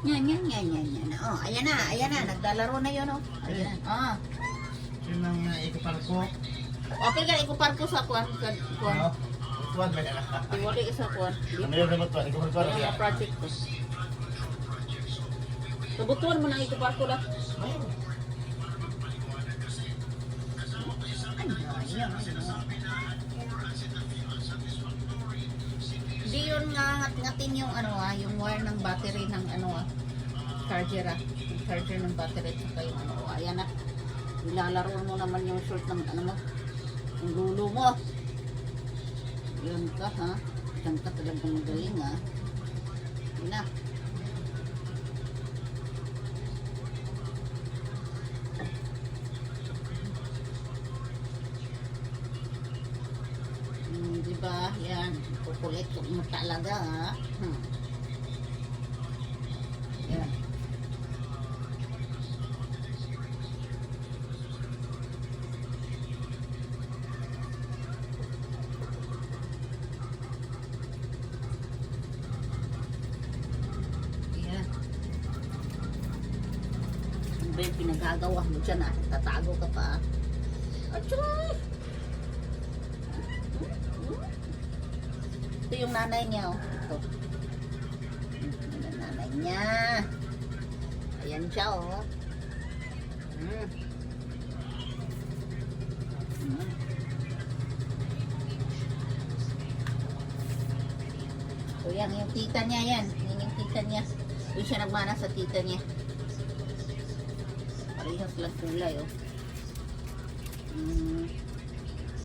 Yan. Oh, ayan na. Naglalaro na yun, oh. Ayan. Ah. Yun ang ikupar ko. Okay ka, ikupar ko sa kuwan. Ano? Tuwan ba nila? Iwali ka sa kuwan. Ano yun naman tuwan? Ikupar ko Yung mga project ko. Sabutuan mo na ikupar ko lang. Hindi yun nga ngatin yung yung wire ng battery ng charger yung charger ng battery saka yung ayan na. Ilalaro mo naman yung short ng mo, yung lulo mo. Yun ka ha. Diyan ka talagang magaling ha. Yun na. Diba? Yan. Kukulit mo talaga ha. Yan. Yan. Ano ba yung pinagagawa mo dyan ha? Tatago ka pa ha? Atsuray! Ito yung nanay niya, oh. Ito. Ito yung nanay niya. Ayan siya, oh. So, yan, yung tita niya, yan. Yan yung tita niya. Doon siya nagmana sa tita niya. Parehas lang kulay, oh.